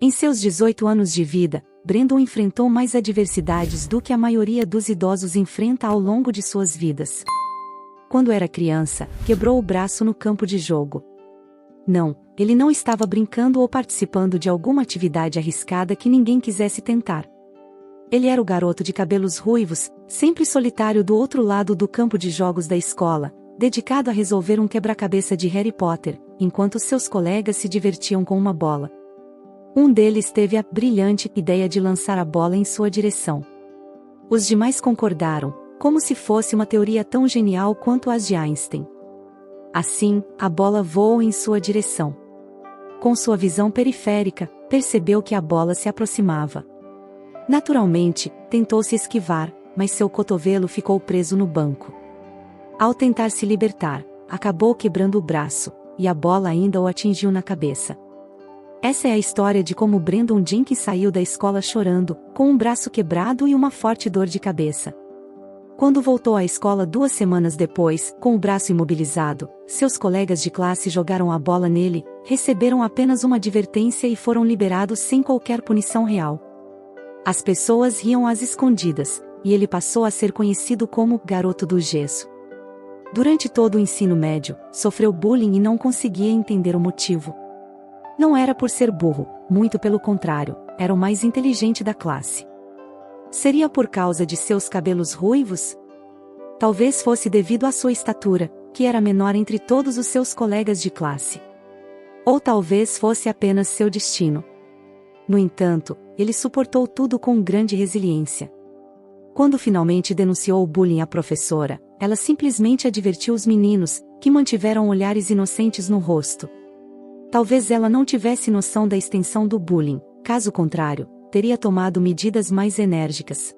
Em seus 18 anos de vida, Brandon enfrentou mais adversidades do que a maioria dos idosos enfrenta ao longo de suas vidas. Quando era criança, quebrou o braço no campo de jogo. Não, ele não estava brincando ou participando de alguma atividade arriscada que ninguém quisesse tentar. Ele era o garoto de cabelos ruivos, sempre solitário do outro lado do campo de jogos da escola, dedicado a resolver um quebra-cabeça de Harry Potter, enquanto seus colegas se divertiam com uma bola. Um deles teve a brilhante ideia de lançar a bola em sua direção. Os demais concordaram, como se fosse uma teoria tão genial quanto as de Einstein. Assim, a bola voou em sua direção. Com sua visão periférica, percebeu que a bola se aproximava. Naturalmente, tentou se esquivar, mas seu cotovelo ficou preso no banco. Ao tentar se libertar, acabou quebrando o braço, e a bola ainda o atingiu na cabeça. Essa é a história de como Brandon Jenkins saiu da escola chorando, com um braço quebrado e uma forte dor de cabeça. Quando voltou à escola 2 semanas depois, com o braço imobilizado, seus colegas de classe jogaram a bola nele, receberam apenas uma advertência e foram liberados sem qualquer punição real. As pessoas riam às escondidas, e ele passou a ser conhecido como Garoto do Gesso. Durante todo o ensino médio, sofreu bullying e não conseguia entender o motivo. Não era por ser burro, muito pelo contrário, era o mais inteligente da classe. Seria por causa de seus cabelos ruivos? Talvez fosse devido à sua estatura, que era menor entre todos os seus colegas de classe. Ou talvez fosse apenas seu destino. No entanto, ele suportou tudo com grande resiliência. Quando finalmente denunciou o bullying à professora, ela simplesmente advertiu os meninos, que mantiveram olhares inocentes no rosto. Talvez ela não tivesse noção da extensão do bullying, caso contrário, teria tomado medidas mais enérgicas.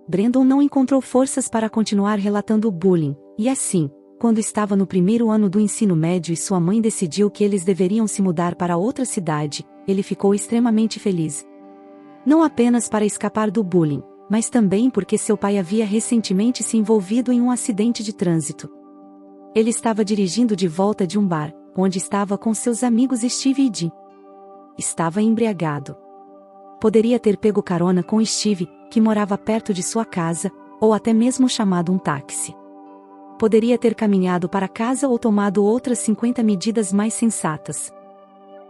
Brandon não encontrou forças para continuar relatando o bullying, e assim, quando estava no primeiro ano do ensino médio e sua mãe decidiu que eles deveriam se mudar para outra cidade, ele ficou extremamente feliz. Não apenas para escapar do bullying, mas também porque seu pai havia recentemente se envolvido em um acidente de trânsito. Ele estava dirigindo de volta de um bar, onde estava com seus amigos Steve e Dean. Estava embriagado. Poderia ter pego carona com Steve, que morava perto de sua casa, ou até mesmo chamado um táxi. Poderia ter caminhado para casa ou tomado outras 50 medidas mais sensatas.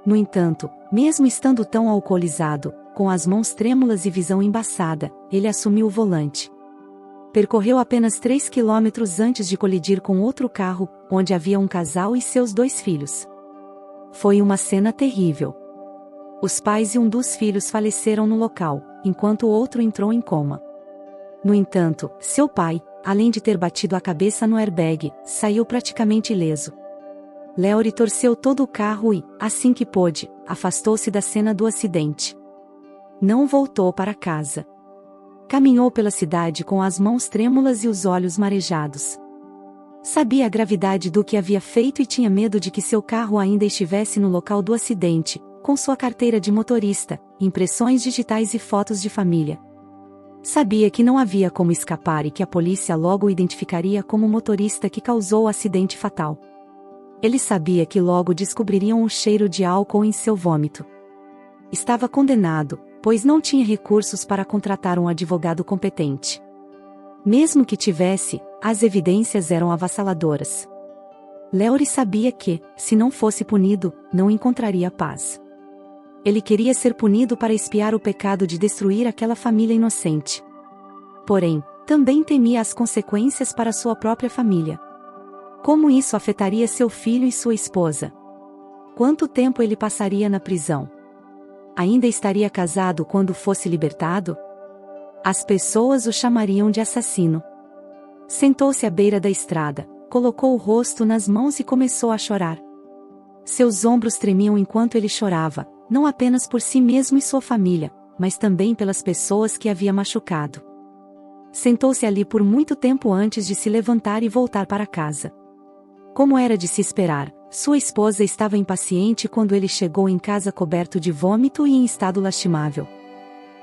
No entanto, mesmo estando tão alcoolizado, com as mãos trêmulas e visão embaçada, ele assumiu o volante. Percorreu apenas 3 quilômetros antes de colidir com outro carro, onde havia um casal e seus 2 filhos. Foi uma cena terrível. Os pais e um dos filhos faleceram no local, enquanto o outro entrou em coma. No entanto, seu pai, além de ter batido a cabeça no airbag, saiu praticamente ileso. Laurie torceu todo o carro e, assim que pôde, afastou-se da cena do acidente. Não voltou para casa. Caminhou pela cidade com as mãos trêmulas e os olhos marejados. Sabia a gravidade do que havia feito e tinha medo de que seu carro ainda estivesse no local do acidente, com sua carteira de motorista, impressões digitais e fotos de família. Sabia que não havia como escapar e que a polícia logo o identificaria como o motorista que causou o acidente fatal. Ele sabia que logo descobririam o cheiro de álcool em seu vômito. Estava condenado, pois não tinha recursos para contratar um advogado competente. Mesmo que tivesse, as evidências eram avassaladoras. Laurie sabia que, se não fosse punido, não encontraria paz. Ele queria ser punido para expiar o pecado de destruir aquela família inocente. Porém, também temia as consequências para sua própria família. Como isso afetaria seu filho e sua esposa? Quanto tempo ele passaria na prisão? Ainda estaria casado quando fosse libertado? As pessoas o chamariam de assassino. Sentou-se à beira da estrada, colocou o rosto nas mãos e começou a chorar. Seus ombros tremiam enquanto ele chorava, não apenas por si mesmo e sua família, mas também pelas pessoas que havia machucado. Sentou-se ali por muito tempo antes de se levantar e voltar para casa. Como era de se esperar, sua esposa estava impaciente quando ele chegou em casa coberto de vômito e em estado lastimável.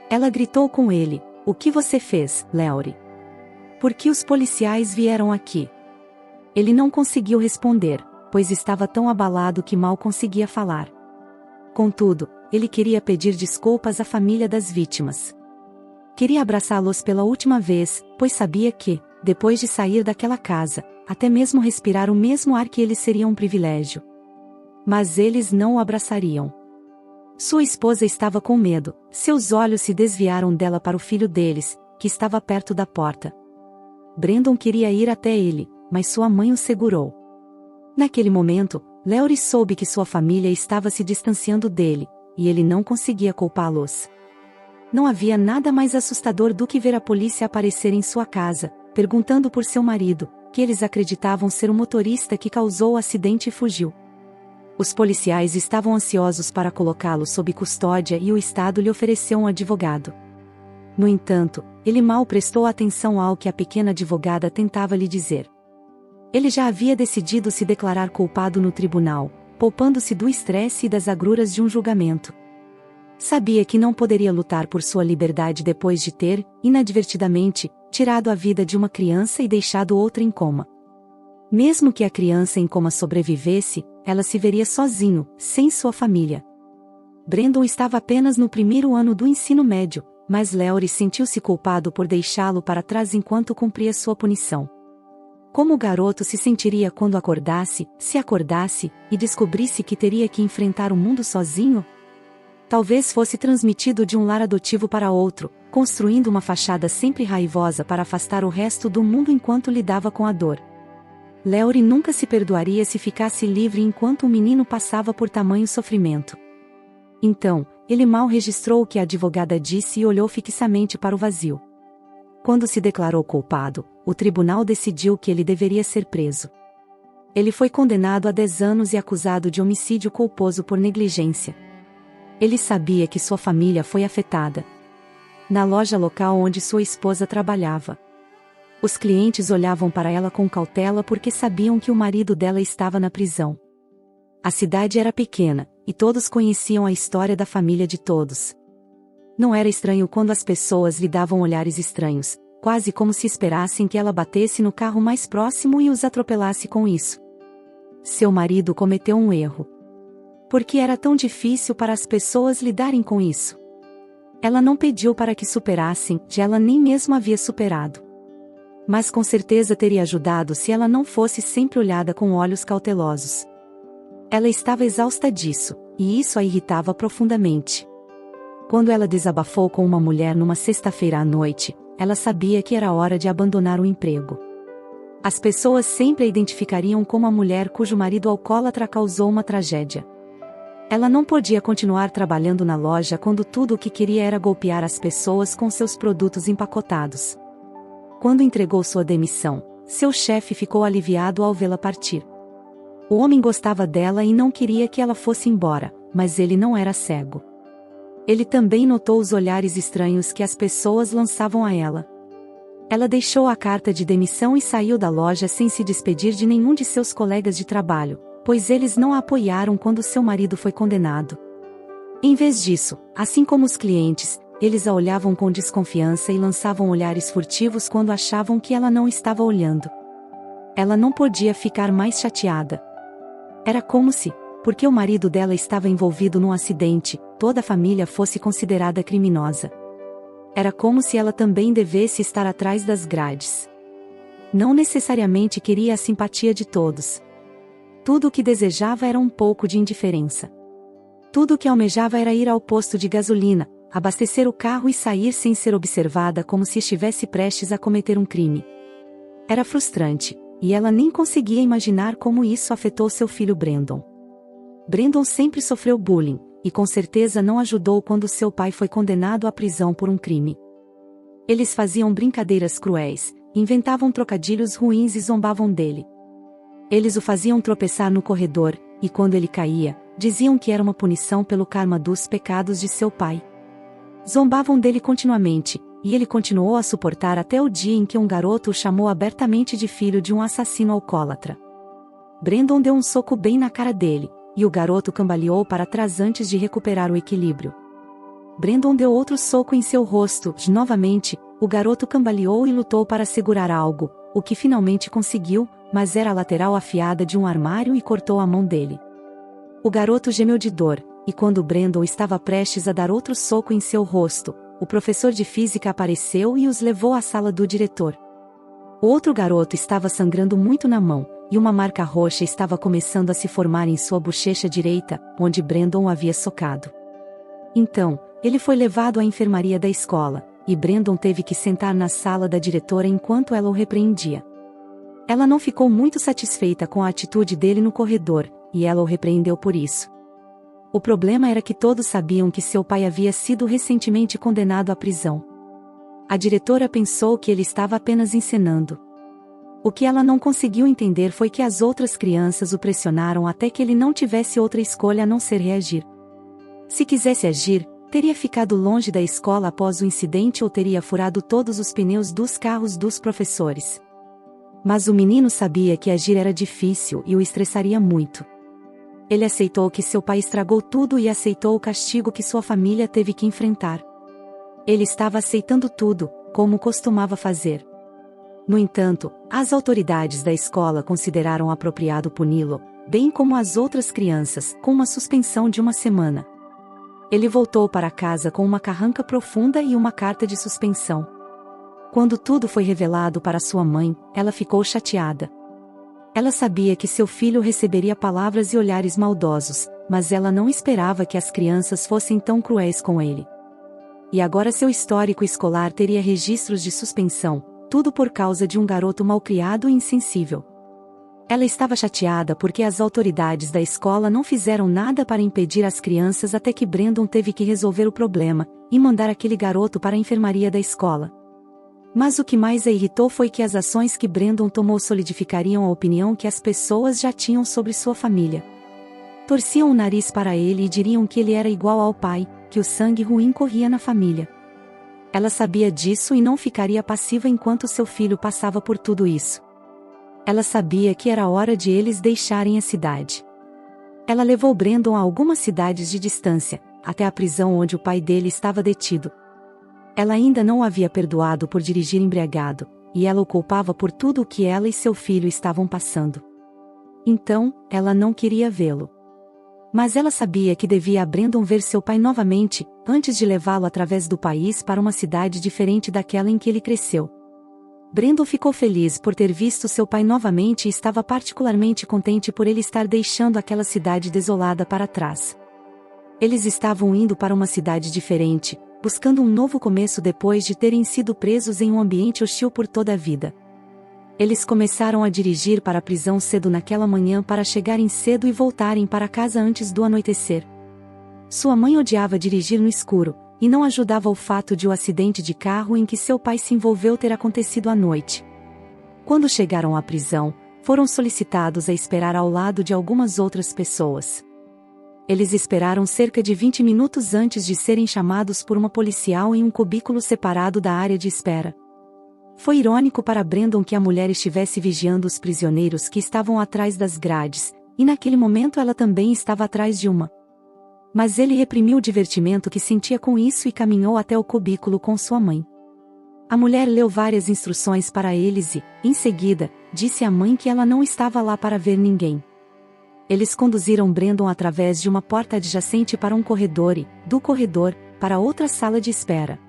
Ela gritou com ele: "O que você fez, Laurie? Por que os policiais vieram aqui?" Ele não conseguiu responder, pois estava tão abalado que mal conseguia falar. Contudo, ele queria pedir desculpas à família das vítimas. Queria abraçá-los pela última vez, pois sabia que, depois de sair daquela casa, até mesmo respirar o mesmo ar que eles seria um privilégio. Mas eles não o abraçariam. Sua esposa estava com medo, seus olhos se desviaram dela para o filho deles, que estava perto da porta. Brandon queria ir até ele, mas sua mãe o segurou. Naquele momento, Laurie soube que sua família estava se distanciando dele, e ele não conseguia culpá-los. Não havia nada mais assustador do que ver a polícia aparecer em sua casa, perguntando por seu marido, que eles acreditavam ser o motorista que causou o acidente e fugiu. Os policiais estavam ansiosos para colocá-lo sob custódia e o Estado lhe ofereceu um advogado. No entanto, ele mal prestou atenção ao que a pequena advogada tentava lhe dizer. Ele já havia decidido se declarar culpado no tribunal, poupando-se do estresse e das agruras de um julgamento. Sabia que não poderia lutar por sua liberdade depois de ter, inadvertidamente, tirado a vida de uma criança e deixado outra em coma. Mesmo que a criança em coma sobrevivesse, ela se veria sozinho, sem sua família. Brandon estava apenas no primeiro ano do ensino médio, mas Laurie sentiu-se culpado por deixá-lo para trás enquanto cumpria sua punição. Como o garoto se sentiria quando acordasse, se acordasse, e descobrisse que teria que enfrentar o mundo sozinho? Talvez fosse transmitido de um lar adotivo para outro, construindo uma fachada sempre raivosa para afastar o resto do mundo enquanto lidava com a dor. Laurie nunca se perdoaria se ficasse livre enquanto o menino passava por tamanho sofrimento. Então, ele mal registrou o que a advogada disse e olhou fixamente para o vazio. Quando se declarou culpado, o tribunal decidiu que ele deveria ser preso. Ele foi condenado a 10 anos e acusado de homicídio culposo por negligência. Ele sabia que sua família foi afetada. Na loja local onde sua esposa trabalhava, os clientes olhavam para ela com cautela porque sabiam que o marido dela estava na prisão. A cidade era pequena, e todos conheciam a história da família de todos. Não era estranho quando as pessoas lhe davam olhares estranhos, quase como se esperassem que ela batesse no carro mais próximo e os atropelasse com isso. Seu marido cometeu um erro. Por que era tão difícil para as pessoas lidarem com isso? Ela não pediu para que superassem, já ela nem mesmo havia superado. Mas com certeza teria ajudado se ela não fosse sempre olhada com olhos cautelosos. Ela estava exausta disso, e isso a irritava profundamente. Quando ela desabafou com uma mulher numa sexta-feira à noite, ela sabia que era hora de abandonar o emprego. As pessoas sempre a identificariam como a mulher cujo marido alcoólatra causou uma tragédia. Ela não podia continuar trabalhando na loja quando tudo o que queria era golpear as pessoas com seus produtos empacotados. Quando entregou sua demissão, seu chefe ficou aliviado ao vê-la partir. O homem gostava dela e não queria que ela fosse embora, mas ele não era cego. Ele também notou os olhares estranhos que as pessoas lançavam a ela. Ela deixou a carta de demissão e saiu da loja sem se despedir de nenhum de seus colegas de trabalho, pois eles não a apoiaram quando seu marido foi condenado. Em vez disso, assim como os clientes, eles a olhavam com desconfiança e lançavam olhares furtivos quando achavam que ela não estava olhando. Ela não podia ficar mais chateada. Era como se, porque o marido dela estava envolvido num acidente, toda a família fosse considerada criminosa. Era como se ela também devesse estar atrás das grades. Não necessariamente queria a simpatia de todos. Tudo o que desejava era um pouco de indiferença. Tudo o que almejava era ir ao posto de gasolina, abastecer o carro e sair sem ser observada como se estivesse prestes a cometer um crime. Era frustrante, e ela nem conseguia imaginar como isso afetou seu filho Brandon. Brandon sempre sofreu bullying, e com certeza não ajudou quando seu pai foi condenado à prisão por um crime. Eles faziam brincadeiras cruéis, inventavam trocadilhos ruins e zombavam dele. Eles o faziam tropeçar no corredor, e quando ele caía, diziam que era uma punição pelo karma dos pecados de seu pai. Zombavam dele continuamente, e ele continuou a suportar até o dia em que um garoto o chamou abertamente de filho de um assassino alcoólatra. Brandon deu um soco bem na cara dele, e o garoto cambaleou para trás antes de recuperar o equilíbrio. Brandon deu outro soco em seu rosto, e novamente, o garoto cambaleou e lutou para segurar algo, o que finalmente conseguiu, mas era a lateral afiada de um armário e cortou a mão dele. O garoto gemeu de dor, e quando Brandon estava prestes a dar outro soco em seu rosto, o professor de física apareceu e os levou à sala do diretor. O outro garoto estava sangrando muito na mão, e uma marca roxa estava começando a se formar em sua bochecha direita, onde Brandon o havia socado. Então, ele foi levado à enfermaria da escola, e Brandon teve que sentar na sala da diretora enquanto ela o repreendia. Ela não ficou muito satisfeita com a atitude dele no corredor, e ela o repreendeu por isso. O problema era que todos sabiam que seu pai havia sido recentemente condenado à prisão. A diretora pensou que ele estava apenas encenando. O que ela não conseguiu entender foi que as outras crianças o pressionaram até que ele não tivesse outra escolha a não ser reagir. Se quisesse agir, teria ficado longe da escola após o incidente ou teria furado todos os pneus dos carros dos professores. Mas o menino sabia que agir era difícil e o estressaria muito. Ele aceitou que seu pai estragou tudo e aceitou o castigo que sua família teve que enfrentar. Ele estava aceitando tudo, como costumava fazer. No entanto, as autoridades da escola consideraram apropriado puni-lo, bem como as outras crianças, com uma suspensão de uma semana. Ele voltou para casa com uma carranca profunda e uma carta de suspensão. Quando tudo foi revelado para sua mãe, ela ficou chateada. Ela sabia que seu filho receberia palavras e olhares maldosos, mas ela não esperava que as crianças fossem tão cruéis com ele. E agora seu histórico escolar teria registros de suspensão, tudo por causa de um garoto malcriado e insensível. Ela estava chateada porque as autoridades da escola não fizeram nada para impedir as crianças até que Brandon teve que resolver o problema, e mandar aquele garoto para a enfermaria da escola. Mas o que mais a irritou foi que as ações que Brandon tomou solidificariam a opinião que as pessoas já tinham sobre sua família. Torciam o nariz para ele e diriam que ele era igual ao pai, que o sangue ruim corria na família. Ela sabia disso e não ficaria passiva enquanto seu filho passava por tudo isso. Ela sabia que era hora de eles deixarem a cidade. Ela levou Brandon a algumas cidades de distância, até a prisão onde o pai dele estava detido. Ela ainda não o havia perdoado por dirigir embriagado, e ela o culpava por tudo o que ela e seu filho estavam passando. Então, ela não queria vê-lo. Mas ela sabia que devia a Brandon ver seu pai novamente, antes de levá-lo através do país para uma cidade diferente daquela em que ele cresceu. Brandon ficou feliz por ter visto seu pai novamente e estava particularmente contente por ele estar deixando aquela cidade desolada para trás. Eles estavam indo para uma cidade diferente, buscando um novo começo depois de terem sido presos em um ambiente hostil por toda a vida. Eles começaram a dirigir para a prisão cedo naquela manhã para chegarem cedo e voltarem para casa antes do anoitecer. Sua mãe odiava dirigir no escuro, e não ajudava o fato de o acidente de carro em que seu pai se envolveu ter acontecido à noite. Quando chegaram à prisão, foram solicitados a esperar ao lado de algumas outras pessoas. Eles esperaram cerca de 20 minutos antes de serem chamados por uma policial em um cubículo separado da área de espera. Foi irônico para Brandon que a mulher estivesse vigiando os prisioneiros que estavam atrás das grades, e naquele momento ela também estava atrás de uma. Mas ele reprimiu o divertimento que sentia com isso e caminhou até o cubículo com sua mãe. A mulher leu várias instruções para eles e, em seguida, disse à mãe que ela não estava lá para ver ninguém. Eles conduziram Brandon através de uma porta adjacente para um corredor e, do corredor, para outra sala de espera.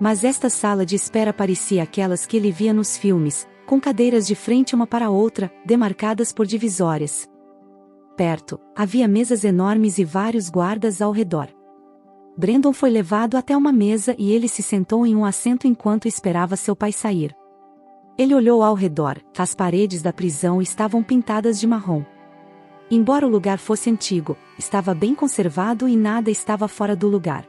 Mas esta sala de espera parecia aquelas que ele via nos filmes, com cadeiras de frente uma para a outra, demarcadas por divisórias. Perto, havia mesas enormes e vários guardas ao redor. Brandon foi levado até uma mesa e ele se sentou em um assento enquanto esperava seu pai sair. Ele olhou ao redor, as paredes da prisão estavam pintadas de marrom. Embora o lugar fosse antigo, estava bem conservado e nada estava fora do lugar.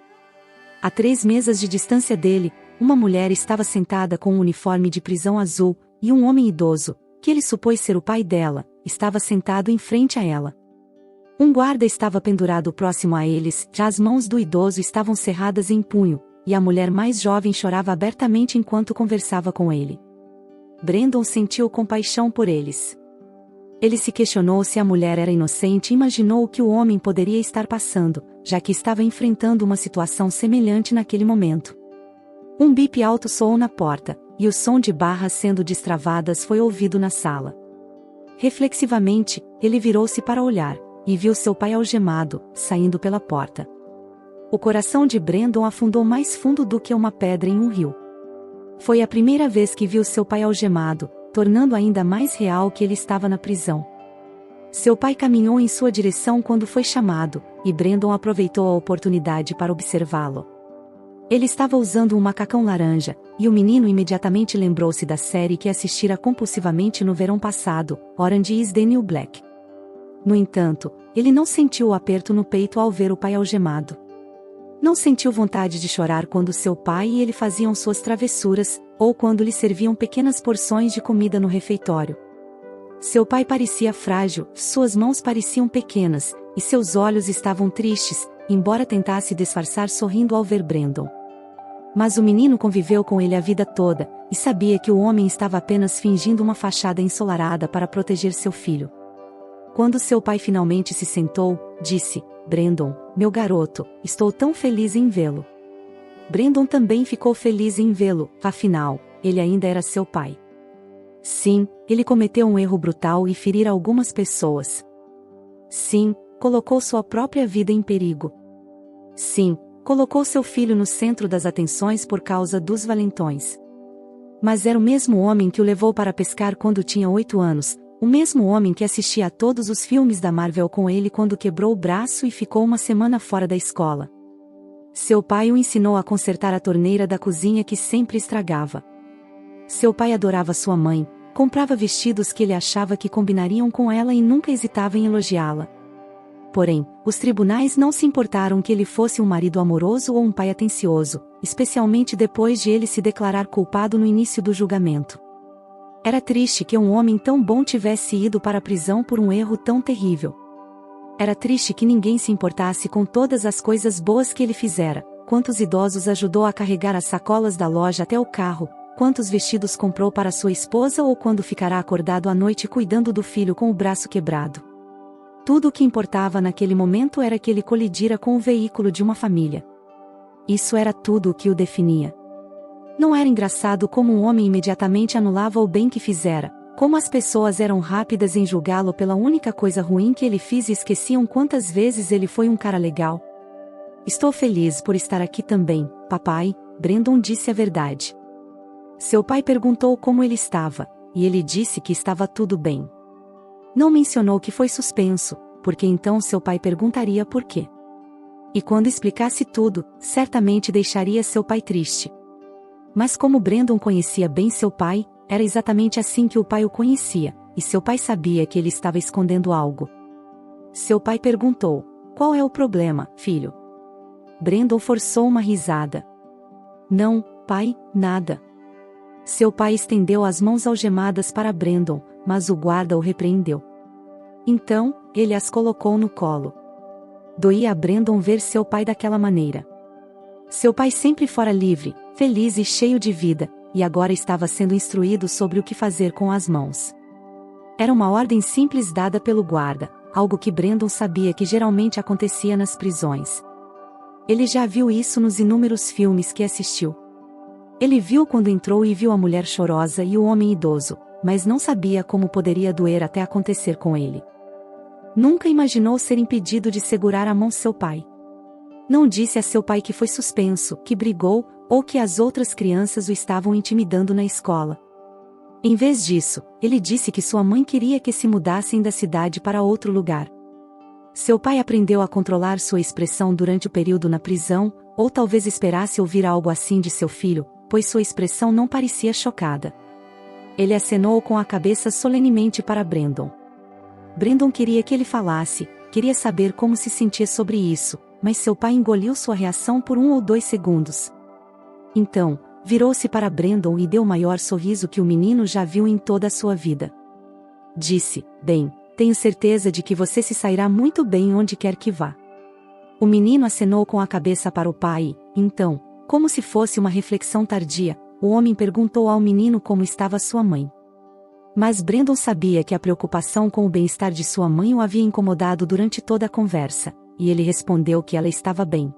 A 3 mesas de distância dele, uma mulher estava sentada com um uniforme de prisão azul, e um homem idoso, que ele supôs ser o pai dela, estava sentado em frente a ela. Um guarda estava pendurado próximo a eles, já as mãos do idoso estavam cerradas em punho, e a mulher mais jovem chorava abertamente enquanto conversava com ele. Brandon sentiu compaixão por eles. Ele se questionou se a mulher era inocente e imaginou o que o homem poderia estar passando, já que estava enfrentando uma situação semelhante naquele momento. Um bip alto soou na porta, e o som de barras sendo destravadas foi ouvido na sala. Reflexivamente, ele virou-se para olhar, e viu seu pai algemado, saindo pela porta. O coração de Brandon afundou mais fundo do que uma pedra em um rio. Foi a primeira vez que viu seu pai algemado, tornando ainda mais real que ele estava na prisão. Seu pai caminhou em sua direção quando foi chamado, e Brandon aproveitou a oportunidade para observá-lo. Ele estava usando um macacão laranja, e o menino imediatamente lembrou-se da série que assistira compulsivamente no verão passado, Orange is the New Black. No entanto, ele não sentiu o aperto no peito ao ver o pai algemado. Não sentiu vontade de chorar quando seu pai e ele faziam suas travessuras, ou quando lhe serviam pequenas porções de comida no refeitório. Seu pai parecia frágil, suas mãos pareciam pequenas, e seus olhos estavam tristes, embora tentasse disfarçar sorrindo ao ver Brandon. Mas o menino conviveu com ele a vida toda, e sabia que o homem estava apenas fingindo uma fachada ensolarada para proteger seu filho. Quando seu pai finalmente se sentou, disse: Brandon, meu garoto, estou tão feliz em vê-lo. Brandon também ficou feliz em vê-lo, afinal, ele ainda era seu pai. Sim, ele cometeu um erro brutal e ferir algumas pessoas. Sim, colocou sua própria vida em perigo. Sim, colocou seu filho no centro das atenções por causa dos valentões. Mas era o mesmo homem que o levou para pescar quando tinha 8 anos, o mesmo homem que assistia a todos os filmes da Marvel com ele quando quebrou o braço e ficou uma semana fora da escola. Seu pai o ensinou a consertar a torneira da cozinha que sempre estragava. Seu pai adorava sua mãe, comprava vestidos que ele achava que combinariam com ela e nunca hesitava em elogiá-la. Porém, os tribunais não se importaram que ele fosse um marido amoroso ou um pai atencioso, especialmente depois de ele se declarar culpado no início do julgamento. Era triste que um homem tão bom tivesse ido para a prisão por um erro tão terrível. Era triste que ninguém se importasse com todas as coisas boas que ele fizera, quantos idosos ajudou a carregar as sacolas da loja até o carro, quantos vestidos comprou para sua esposa ou quando ficará acordado à noite cuidando do filho com o braço quebrado. Tudo o que importava naquele momento era que ele colidira com o veículo de uma família. Isso era tudo o que o definia. Não era engraçado como um homem imediatamente anulava o bem que fizera, como as pessoas eram rápidas em julgá-lo pela única coisa ruim que ele fez e esqueciam quantas vezes ele foi um cara legal. Estou feliz por estar aqui também, papai, Brandon disse a verdade. Seu pai perguntou como ele estava, e ele disse que estava tudo bem. Não mencionou que foi suspenso, porque então seu pai perguntaria por quê. E quando explicasse tudo, certamente deixaria seu pai triste. Mas como Brandon conhecia bem seu pai, era exatamente assim que o pai o conhecia, e seu pai sabia que ele estava escondendo algo. Seu pai perguntou: qual é o problema, filho? Brandon forçou uma risada. Não, pai, nada. Seu pai estendeu as mãos algemadas para Brandon, mas o guarda o repreendeu. Então, ele as colocou no colo. Doía a Brandon ver seu pai daquela maneira. Seu pai sempre fora livre, feliz e cheio de vida, e agora estava sendo instruído sobre o que fazer com as mãos. Era uma ordem simples dada pelo guarda, algo que Brandon sabia que geralmente acontecia nas prisões. Ele já viu isso nos inúmeros filmes que assistiu. Ele viu quando entrou e viu a mulher chorosa e o homem idoso, mas não sabia como poderia doer até acontecer com ele. Nunca imaginou ser impedido de segurar a mão seu pai. Não disse a seu pai que foi suspenso, que brigou, ou que as outras crianças o estavam intimidando na escola. Em vez disso, ele disse que sua mãe queria que se mudassem da cidade para outro lugar. Seu pai aprendeu a controlar sua expressão durante o período na prisão, ou talvez esperasse ouvir algo assim de seu filho, pois sua expressão não parecia chocada. Ele acenou com a cabeça solenemente para Brandon. Brandon queria que ele falasse, queria saber como se sentia sobre isso, mas seu pai engoliu sua reação por 1 ou 2 segundos. Então, virou-se para Brandon e deu o maior sorriso que o menino já viu em toda a sua vida. Disse: bem, tenho certeza de que você se sairá muito bem onde quer que vá. O menino acenou com a cabeça para o pai, e, então, como se fosse uma reflexão tardia, o homem perguntou ao menino como estava sua mãe. Mas Brandon sabia que a preocupação com o bem-estar de sua mãe o havia incomodado durante toda a conversa, e ele respondeu que ela estava bem.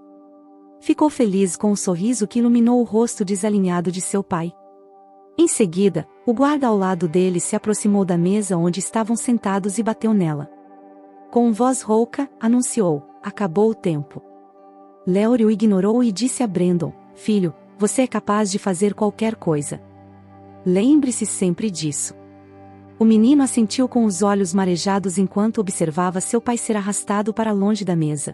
Ficou feliz com o sorriso que iluminou o rosto desalinhado de seu pai. Em seguida, o guarda ao lado dele se aproximou da mesa onde estavam sentados e bateu nela. Com voz rouca, anunciou: acabou o tempo. Léory o ignorou e disse a Brandon: filho, você é capaz de fazer qualquer coisa. Lembre-se sempre disso. O menino assentiu com os olhos marejados enquanto observava seu pai ser arrastado para longe da mesa.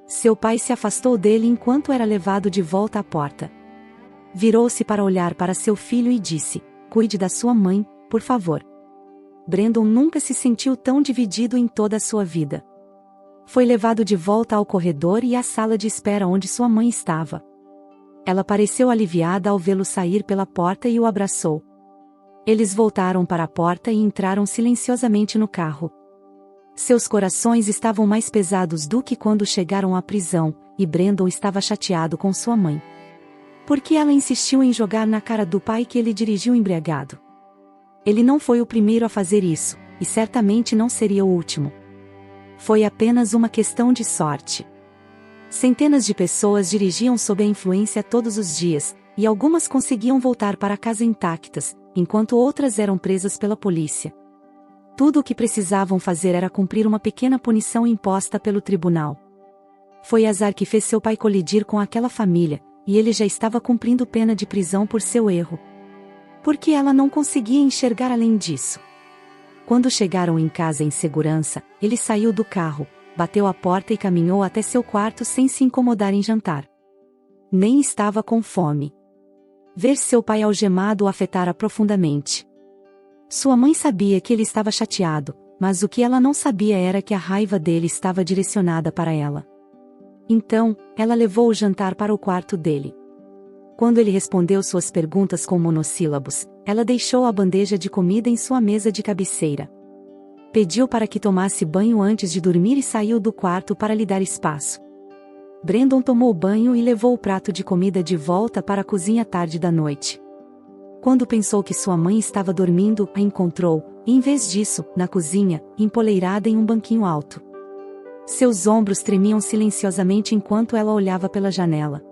Seu pai se afastou dele enquanto era levado de volta à porta. Virou-se para olhar para seu filho e disse: cuide da sua mãe, por favor. Brandon nunca se sentiu tão dividido em toda a sua vida. Foi levado de volta ao corredor e à sala de espera onde sua mãe estava. Ela pareceu aliviada ao vê-lo sair pela porta e o abraçou. Eles voltaram para a porta e entraram silenciosamente no carro. Seus corações estavam mais pesados do que quando chegaram à prisão, e Brandon estava chateado com sua mãe. Por que ela insistiu em jogar na cara do pai que ele dirigiu embriagado? Ele não foi o primeiro a fazer isso, e certamente não seria o último. Foi apenas uma questão de sorte. Centenas de pessoas dirigiam sob a influência todos os dias, e algumas conseguiam voltar para casa intactas, enquanto outras eram presas pela polícia. Tudo o que precisavam fazer era cumprir uma pequena punição imposta pelo tribunal. Foi azar que fez seu pai colidir com aquela família, e ele já estava cumprindo pena de prisão por seu erro. Por que ela não conseguia enxergar além disso? Quando chegaram em casa em segurança, ele saiu do carro, bateu a porta e caminhou até seu quarto sem se incomodar em jantar. Nem estava com fome. Ver seu pai algemado o afetara profundamente. Sua mãe sabia que ele estava chateado, mas o que ela não sabia era que a raiva dele estava direcionada para ela. Então, ela levou o jantar para o quarto dele. Quando ele respondeu suas perguntas com monossílabos, ela deixou a bandeja de comida em sua mesa de cabeceira. Pediu para que tomasse banho antes de dormir e saiu do quarto para lhe dar espaço. Brandon tomou banho e levou o prato de comida de volta para a cozinha tarde da noite. Quando pensou que sua mãe estava dormindo, a encontrou, em vez disso, na cozinha, empoleirada em um banquinho alto. Seus ombros tremiam silenciosamente enquanto ela olhava pela janela.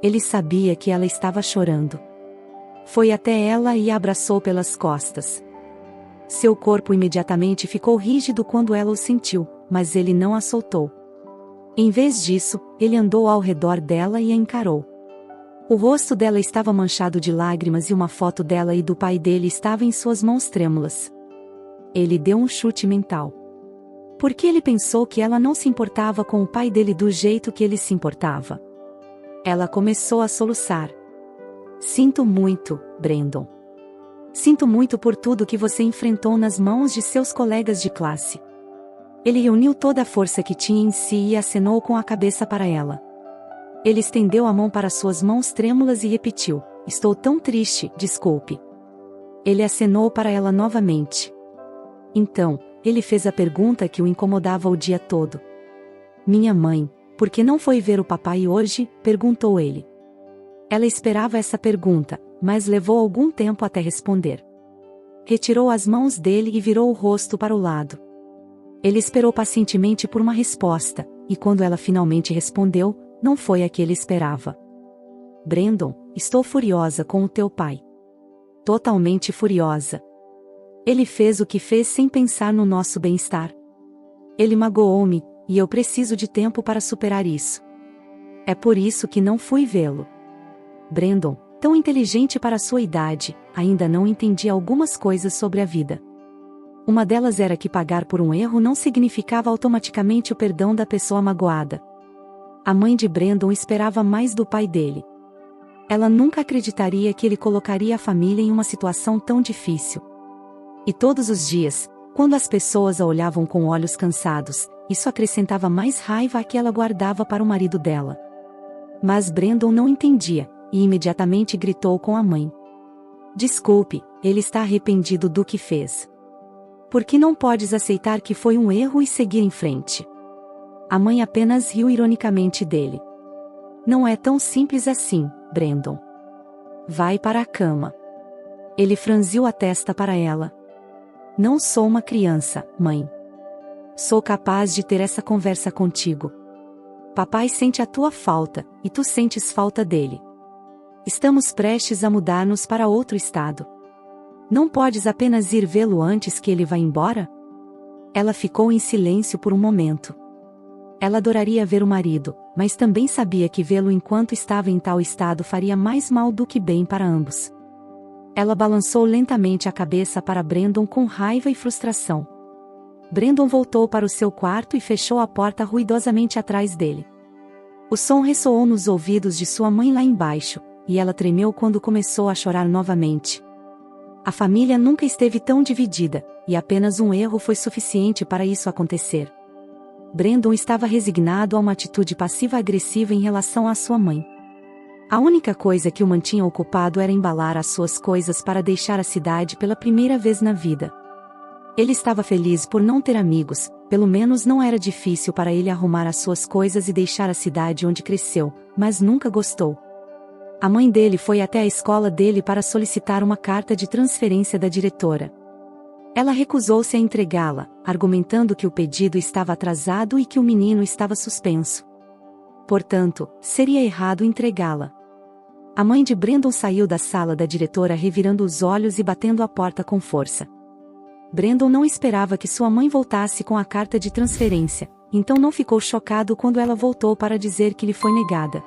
Ele sabia que ela estava chorando. Foi até ela e a abraçou pelas costas. Seu corpo imediatamente ficou rígido quando ela o sentiu, mas ele não a soltou. Em vez disso, ele andou ao redor dela e a encarou. O rosto dela estava manchado de lágrimas e uma foto dela e do pai dele estava em suas mãos trêmulas. Ele deu um chute mental. Porque ele pensou que ela não se importava com o pai dele do jeito que ele se importava. Ela começou a soluçar. Sinto muito, Brandon. Sinto muito por tudo que você enfrentou nas mãos de seus colegas de classe. Ele reuniu toda a força que tinha em si e acenou com a cabeça para ela. Ele estendeu a mão para suas mãos trêmulas e repetiu: estou tão triste, desculpe. Ele acenou para ela novamente. Então, ele fez a pergunta que o incomodava o dia todo. Minha mãe, por que não foi ver o papai hoje? Perguntou ele. Ela esperava essa pergunta, mas levou algum tempo até responder. Retirou as mãos dele e virou o rosto para o lado. Ele esperou pacientemente por uma resposta, e quando ela finalmente respondeu, não foi a que ele esperava. Brandon, estou furiosa com o teu pai. Totalmente furiosa. Ele fez o que fez sem pensar no nosso bem-estar. Ele magoou-me, e eu preciso de tempo para superar isso. É por isso que não fui vê-lo. Brandon, tão inteligente para sua idade, ainda não entendia algumas coisas sobre a vida. Uma delas era que pagar por um erro não significava automaticamente o perdão da pessoa magoada. A mãe de Brandon esperava mais do pai dele. Ela nunca acreditaria que ele colocaria a família em uma situação tão difícil. E todos os dias, quando as pessoas a olhavam com olhos cansados, isso acrescentava mais raiva à que ela guardava para o marido dela. Mas Brandon não entendia, e imediatamente gritou com a mãe. Desculpe, ele está arrependido do que fez. Por que não podes aceitar que foi um erro e seguir em frente? A mãe apenas riu ironicamente dele. Não é tão simples assim, Brandon. Vai para a cama. Ele franziu a testa para ela. Não sou uma criança, mãe. Sou capaz de ter essa conversa contigo. Papai sente a tua falta, e tu sentes falta dele. Estamos prestes a mudar-nos para outro estado. Não podes apenas ir vê-lo antes que ele vá embora? Ela ficou em silêncio por um momento. Ela adoraria ver o marido, mas também sabia que vê-lo enquanto estava em tal estado faria mais mal do que bem para ambos. Ela balançou lentamente a cabeça para Brandon com raiva e frustração. Brandon voltou para o seu quarto e fechou a porta ruidosamente atrás dele. O som ressoou nos ouvidos de sua mãe lá embaixo, e ela tremeu quando começou a chorar novamente. A família nunca esteve tão dividida, e apenas um erro foi suficiente para isso acontecer. Brandon estava resignado a uma atitude passiva-agressiva em relação à sua mãe. A única coisa que o mantinha ocupado era embalar as suas coisas para deixar a cidade pela primeira vez na vida. Ele estava feliz por não ter amigos, pelo menos não era difícil para ele arrumar as suas coisas e deixar a cidade onde cresceu, mas nunca gostou. A mãe dele foi até a escola dele para solicitar uma carta de transferência da diretora. Ela recusou-se a entregá-la, argumentando que o pedido estava atrasado e que o menino estava suspenso. Portanto, seria errado entregá-la. A mãe de Brandon saiu da sala da diretora revirando os olhos e batendo a porta com força. Brandon não esperava que sua mãe voltasse com a carta de transferência, então não ficou chocado quando ela voltou para dizer que lhe foi negada.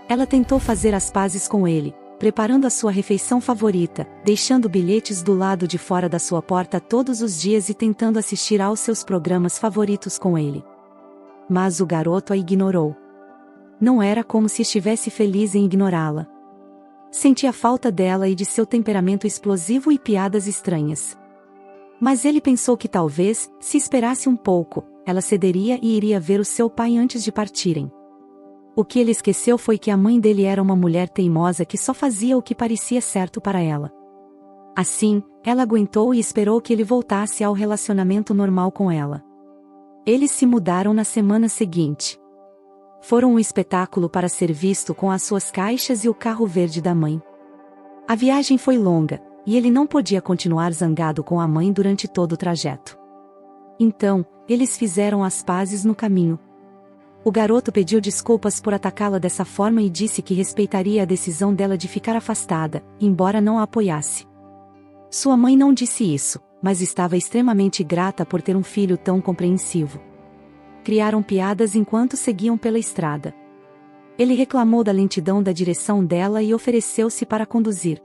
Ela tentou fazer as pazes com ele, preparando a sua refeição favorita, deixando bilhetes do lado de fora da sua porta todos os dias e tentando assistir aos seus programas favoritos com ele. Mas o garoto a ignorou. Não era como se estivesse feliz em ignorá-la. Sentia falta dela e de seu temperamento explosivo e piadas estranhas. Mas ele pensou que talvez, se esperasse um pouco, ela cederia e iria ver o seu pai antes de partirem. O que ele esqueceu foi que a mãe dele era uma mulher teimosa que só fazia o que parecia certo para ela. Assim, ela aguentou e esperou que ele voltasse ao relacionamento normal com ela. Eles se mudaram na semana seguinte. Foram um espetáculo para ser visto com as suas caixas e o carro verde da mãe. A viagem foi longa, e ele não podia continuar zangado com a mãe durante todo o trajeto. Então, eles fizeram as pazes no caminho. O garoto pediu desculpas por atacá-la dessa forma e disse que respeitaria a decisão dela de ficar afastada, embora não a apoiasse. Sua mãe não disse isso, mas estava extremamente grata por ter um filho tão compreensivo. Criaram piadas enquanto seguiam pela estrada. Ele reclamou da lentidão da direção dela e ofereceu-se para conduzir.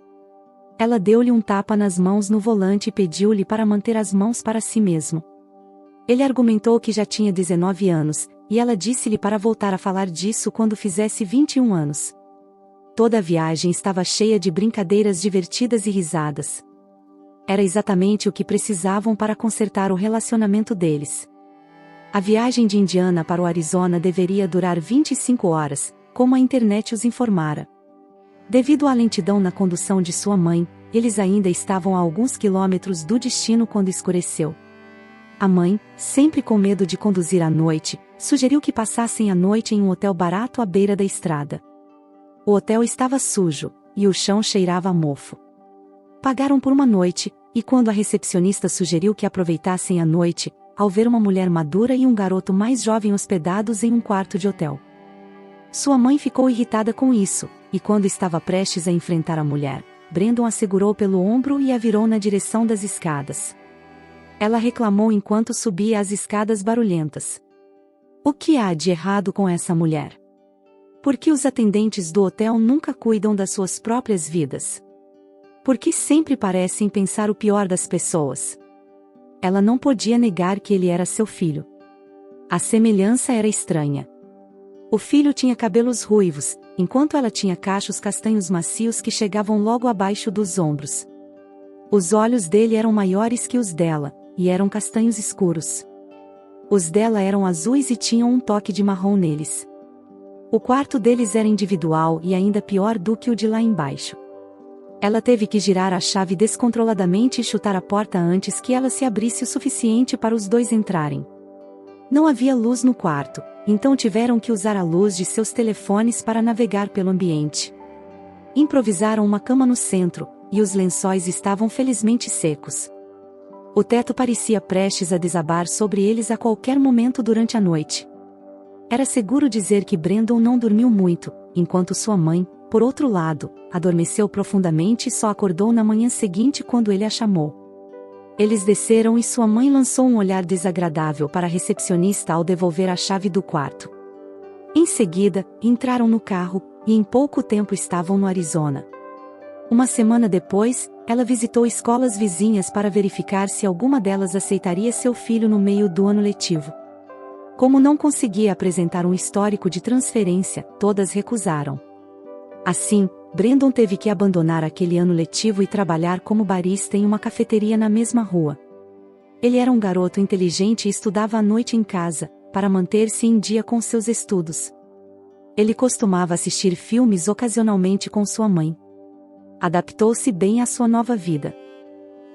Ela deu-lhe um tapa nas mãos no volante e pediu-lhe para manter as mãos para si mesmo. Ele argumentou que já tinha 19 anos, e ela disse-lhe para voltar a falar disso quando fizesse 21 anos. Toda a viagem estava cheia de brincadeiras divertidas e risadas. Era exatamente o que precisavam para consertar o relacionamento deles. A viagem de Indiana para o Arizona deveria durar 25 horas, como a internet os informara. Devido à lentidão na condução de sua mãe, eles ainda estavam a alguns quilômetros do destino quando escureceu. A mãe, sempre com medo de conduzir à noite, sugeriu que passassem a noite em um hotel barato à beira da estrada. O hotel estava sujo, e o chão cheirava a mofo. Pagaram por uma noite, e quando a recepcionista sugeriu que aproveitassem a noite, ao ver uma mulher madura e um garoto mais jovem hospedados em um quarto de hotel. Sua mãe ficou irritada com isso, e quando estava prestes a enfrentar a mulher, Brandon a segurou pelo ombro e a virou na direção das escadas. Ela reclamou enquanto subia as escadas barulhentas. O que há de errado com essa mulher? Por que os atendentes do hotel nunca cuidam das suas próprias vidas? Por que sempre parecem pensar o pior das pessoas? Ela não podia negar que ele era seu filho. A semelhança era estranha. O filho tinha cabelos ruivos, enquanto ela tinha cachos castanhos macios que chegavam logo abaixo dos ombros. Os olhos dele eram maiores que os dela, e eram castanhos escuros. Os dela eram azuis e tinham um toque de marrom neles. O quarto deles era individual e ainda pior do que o de lá embaixo. Ela teve que girar a chave descontroladamente e chutar a porta antes que ela se abrisse o suficiente para os dois entrarem. Não havia luz no quarto, então tiveram que usar a luz de seus telefones para navegar pelo ambiente. Improvisaram uma cama no centro, e os lençóis estavam felizmente secos. O teto parecia prestes a desabar sobre eles a qualquer momento durante a noite. Era seguro dizer que Brandon não dormiu muito, enquanto sua mãe, por outro lado, adormeceu profundamente e só acordou na manhã seguinte quando ele a chamou. Eles desceram e sua mãe lançou um olhar desagradável para a recepcionista ao devolver a chave do quarto. Em seguida, entraram no carro, e em pouco tempo estavam no Arizona. Uma semana depois, ela visitou escolas vizinhas para verificar se alguma delas aceitaria seu filho no meio do ano letivo. Como não conseguia apresentar um histórico de transferência, todas recusaram. Assim, Brandon teve que abandonar aquele ano letivo e trabalhar como barista em uma cafeteria na mesma rua. Ele era um garoto inteligente e estudava à noite em casa, para manter-se em dia com seus estudos. Ele costumava assistir filmes ocasionalmente com sua mãe. Adaptou-se bem à sua nova vida.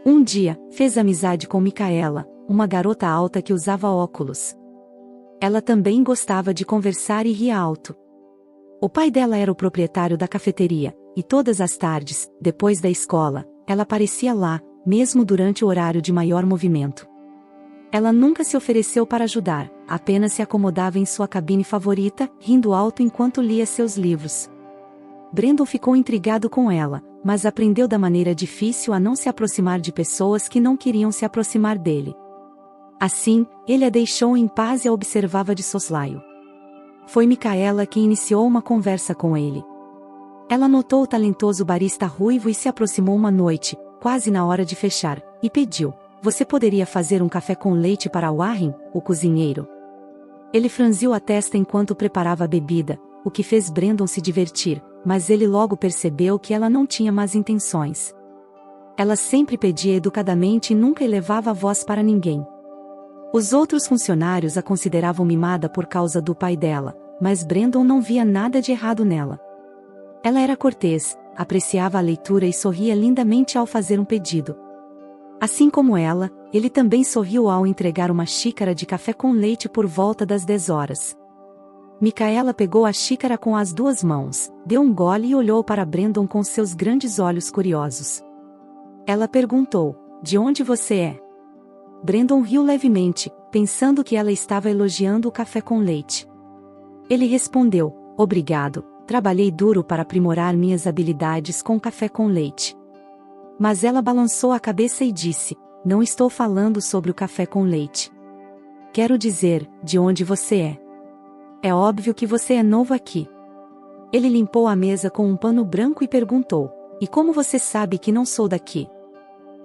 Um dia, fez amizade com Micaela, uma garota alta que usava óculos. Ela também gostava de conversar e ria alto. O pai dela era o proprietário da cafeteria, e todas as tardes, depois da escola, ela aparecia lá, mesmo durante o horário de maior movimento. Ela nunca se ofereceu para ajudar, apenas se acomodava em sua cabine favorita, rindo alto enquanto lia seus livros. Brandon ficou intrigado com ela, mas aprendeu da maneira difícil a não se aproximar de pessoas que não queriam se aproximar dele. Assim, ele a deixou em paz e a observava de soslaio. Foi Micaela quem iniciou uma conversa com ele. Ela notou o talentoso barista ruivo e se aproximou uma noite, quase na hora de fechar, e pediu: "Você poderia fazer um café com leite para Warren, o cozinheiro?" Ele franziu a testa enquanto preparava a bebida, o que fez Brandon se divertir, mas ele logo percebeu que ela não tinha más intenções. Ela sempre pedia educadamente e nunca elevava a voz para ninguém. Os outros funcionários a consideravam mimada por causa do pai dela, mas Brandon não via nada de errado nela. Ela era cortês, apreciava a leitura e sorria lindamente ao fazer um pedido. Assim como ela, ele também sorriu ao entregar uma xícara de café com leite por volta das 10 horas. Micaela pegou a xícara com as 2 mãos, deu um gole e olhou para Brandon com seus grandes olhos curiosos. Ela perguntou: "De onde você é?" Brandon riu levemente, pensando que ela estava elogiando o café com leite. Ele respondeu: "Obrigado, trabalhei duro para aprimorar minhas habilidades com café com leite." Mas ela balançou a cabeça e disse: "Não estou falando sobre o café com leite. Quero dizer, de onde você é. É óbvio que você é novo aqui." Ele limpou a mesa com um pano branco e perguntou: "E como você sabe que não sou daqui?"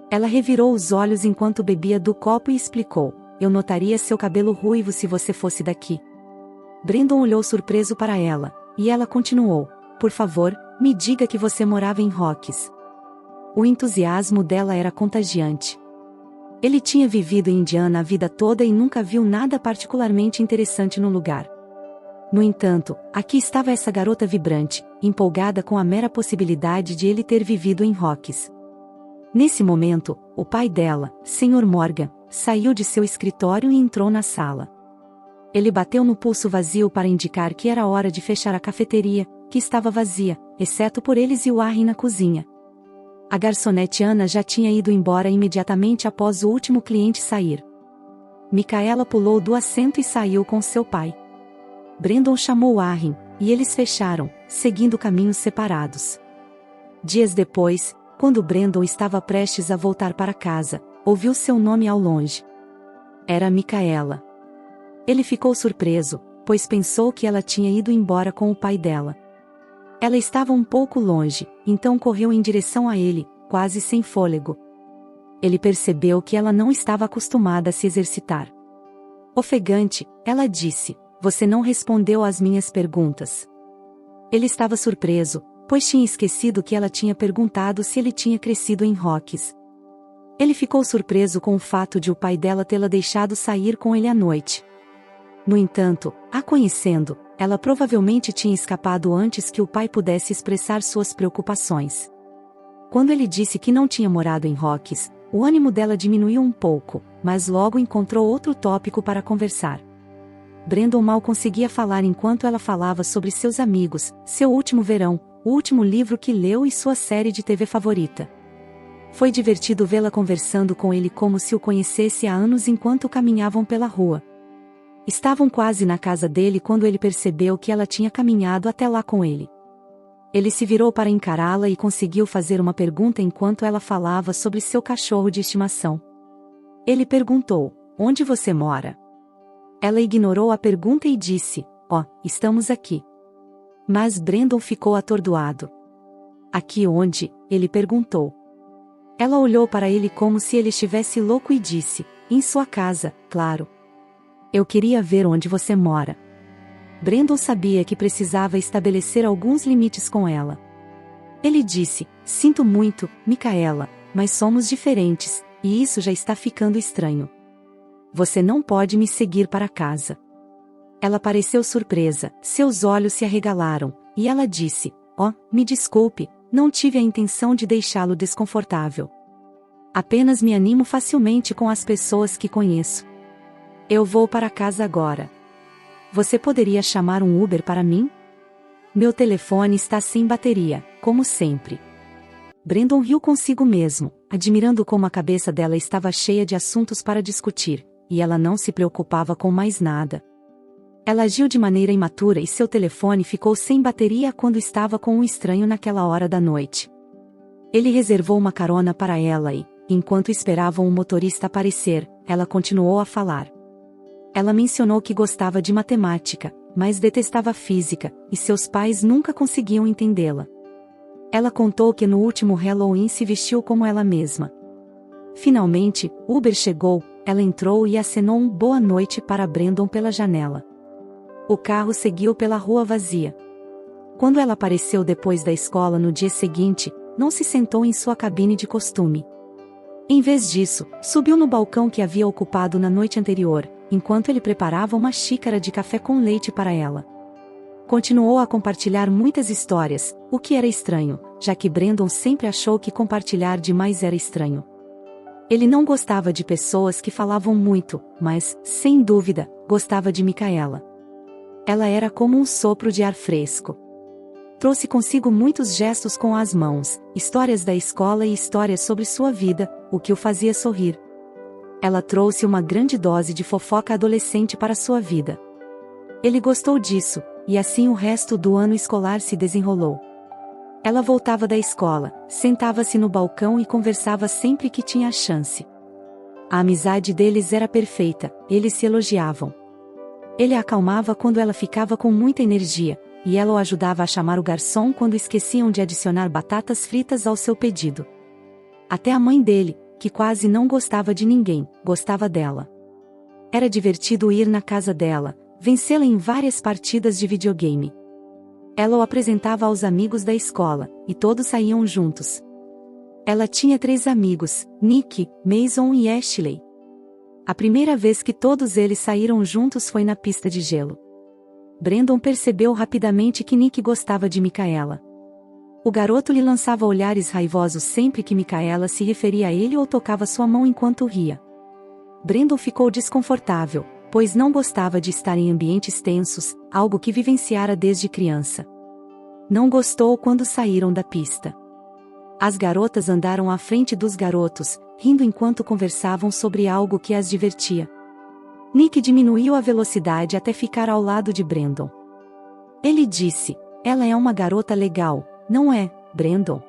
Ela revirou os olhos enquanto bebia do copo e explicou: "Eu notaria seu cabelo ruivo se você fosse daqui." Brandon olhou surpreso para ela, e ela continuou: "Por favor, me diga que você morava em Rockies." O entusiasmo dela era contagiante. Ele tinha vivido em Indiana a vida toda e nunca viu nada particularmente interessante no lugar. No entanto, aqui estava essa garota vibrante, empolgada com a mera possibilidade de ele ter vivido em Rockies. Nesse momento, o pai dela, Sr. Morgan, saiu de seu escritório e entrou na sala. Ele bateu no pulso vazio para indicar que era hora de fechar a cafeteria, que estava vazia, exceto por eles e o Warren na cozinha. A garçonete Ana já tinha ido embora imediatamente após o último cliente sair. Micaela pulou do assento e saiu com seu pai. Brandon chamou Warren, e eles fecharam, seguindo caminhos separados. Dias depois, quando Brandon estava prestes a voltar para casa, ouviu seu nome ao longe. Era Micaela. Ele ficou surpreso, pois pensou que ela tinha ido embora com o pai dela. Ela estava um pouco longe, então correu em direção a ele, quase sem fôlego. Ele percebeu que ela não estava acostumada a se exercitar. Ofegante, ela disse: "Você não respondeu às minhas perguntas." Ele estava surpreso, pois tinha esquecido que ela tinha perguntado se ele tinha crescido em Rockies. Ele ficou surpreso com o fato de o pai dela tê-la deixado sair com ele à noite. No entanto, a conhecendo, ela provavelmente tinha escapado antes que o pai pudesse expressar suas preocupações. Quando ele disse que não tinha morado em Rockies, o ânimo dela diminuiu um pouco, mas logo encontrou outro tópico para conversar. Brandon mal conseguia falar enquanto ela falava sobre seus amigos, seu último verão, o último livro que leu e sua série de TV favorita. Foi divertido vê-la conversando com ele como se o conhecesse há anos enquanto caminhavam pela rua. Estavam quase na casa dele quando ele percebeu que ela tinha caminhado até lá com ele. Ele se virou para encará-la e conseguiu fazer uma pergunta enquanto ela falava sobre seu cachorro de estimação. Ele perguntou: onde você mora? Ela ignorou a pergunta e disse: estamos aqui. Mas Brandon ficou atordoado. Aqui onde? Ele perguntou. Ela olhou para ele como se ele estivesse louco e disse: em sua casa, claro. Eu queria ver onde você mora. Brandon sabia que precisava estabelecer alguns limites com ela. Ele disse: sinto muito, Micaela, mas somos diferentes, e isso já está ficando estranho. Você não pode me seguir para casa. Ela pareceu surpresa, seus olhos se arregalaram, e ela disse: me desculpe, não tive a intenção de deixá-lo desconfortável. Apenas me animo facilmente com as pessoas que conheço. Eu vou para casa agora. Você poderia chamar um Uber para mim? Meu telefone está sem bateria, como sempre. Brandon riu consigo mesmo, admirando como a cabeça dela estava cheia de assuntos para discutir, e ela não se preocupava com mais nada. Ela agiu de maneira imatura e seu telefone ficou sem bateria quando estava com um estranho naquela hora da noite. Ele reservou uma carona para ela e, enquanto esperavam o motorista aparecer, ela continuou a falar. Ela mencionou que gostava de matemática, mas detestava física, e seus pais nunca conseguiam entendê-la. Ela contou que no último Halloween se vestiu como ela mesma. Finalmente, Uber chegou, ela entrou e acenou um boa noite para Brandon pela janela. O carro seguiu pela rua vazia. Quando ela apareceu depois da escola no dia seguinte, não se sentou em sua cabine de costume. Em vez disso, subiu no balcão que havia ocupado na noite anterior, enquanto ele preparava uma xícara de café com leite para ela. Continuou a compartilhar muitas histórias, o que era estranho, já que Brandon sempre achou que compartilhar demais era estranho. Ele não gostava de pessoas que falavam muito, mas, sem dúvida, gostava de Micaela. Ela era como um sopro de ar fresco. Trouxe consigo muitos gestos com as mãos, histórias da escola e histórias sobre sua vida, o que o fazia sorrir. Ela trouxe uma grande dose de fofoca adolescente para sua vida. Ele gostou disso, e assim o resto do ano escolar se desenrolou. Ela voltava da escola, sentava-se no balcão e conversava sempre que tinha a chance. A amizade deles era perfeita, eles se elogiavam. Ele a acalmava quando ela ficava com muita energia, e ela o ajudava a chamar o garçom quando esqueciam de adicionar batatas fritas ao seu pedido. Até a mãe dele, que quase não gostava de ninguém, gostava dela. Era divertido ir na casa dela, vencê-la em várias partidas de videogame. Ela o apresentava aos amigos da escola, e todos saíam juntos. Ela tinha 3 amigos, Nick, Mason e Ashley. A primeira vez que todos eles saíram juntos foi na pista de gelo. Brandon percebeu rapidamente que Nick gostava de Micaela. O garoto lhe lançava olhares raivosos sempre que Micaela se referia a ele ou tocava sua mão enquanto ria. Brandon ficou desconfortável, pois não gostava de estar em ambientes tensos, algo que vivenciara desde criança. Não gostou quando saíram da pista. As garotas andaram à frente dos garotos, rindo enquanto conversavam sobre algo que as divertia. Nick diminuiu a velocidade até ficar ao lado de Brandon. Ele disse: ela é uma garota legal, não é, Brandon?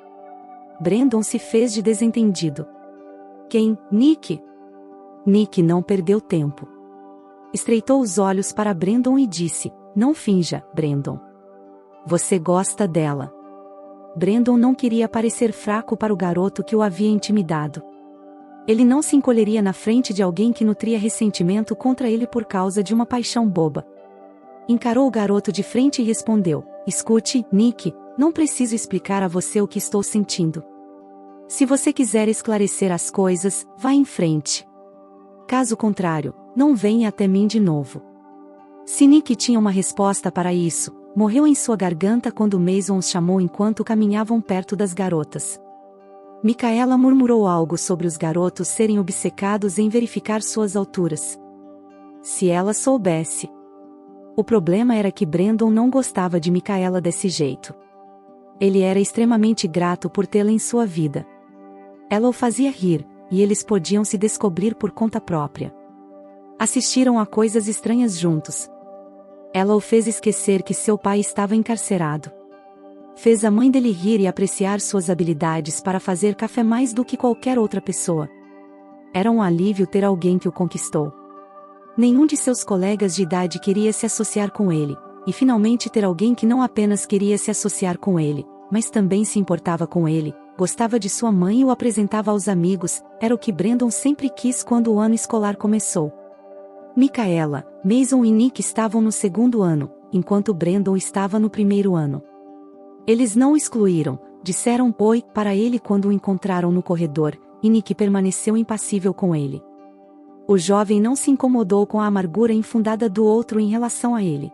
Brandon se fez de desentendido. Quem, Nick? Nick não perdeu tempo. Estreitou os olhos para Brandon e disse: não finja, Brandon. Você gosta dela. Brandon não queria parecer fraco para o garoto que o havia intimidado. Ele não se encolheria na frente de alguém que nutria ressentimento contra ele por causa de uma paixão boba. Encarou o garoto de frente e respondeu: escute, Nick, não preciso explicar a você o que estou sentindo. Se você quiser esclarecer as coisas, vá em frente. Caso contrário, não venha até mim de novo. Se Nick tinha uma resposta para isso, morreu em sua garganta quando Mason os chamou enquanto caminhavam perto das garotas. Micaela murmurou algo sobre os garotos serem obcecados em verificar suas alturas. Se ela soubesse. O problema era que Brandon não gostava de Micaela desse jeito. Ele era extremamente grato por tê-la em sua vida. Ela o fazia rir, e eles podiam se descobrir por conta própria. Assistiram a coisas estranhas juntos. Ela o fez esquecer que seu pai estava encarcerado. Fez a mãe dele rir e apreciar suas habilidades para fazer café mais do que qualquer outra pessoa. Era um alívio ter alguém que o conquistou. Nenhum de seus colegas de idade queria se associar com ele, e finalmente ter alguém que não apenas queria se associar com ele, mas também se importava com ele, gostava de sua mãe e o apresentava aos amigos, era o que Brandon sempre quis quando o ano escolar começou. Micaela, Mason e Nick estavam no segundo ano, enquanto Brandon estava no primeiro ano. Eles não o excluíram, disseram oi para ele quando o encontraram no corredor, e Nick permaneceu impassível com ele. O jovem não se incomodou com a amargura infundada do outro em relação a ele.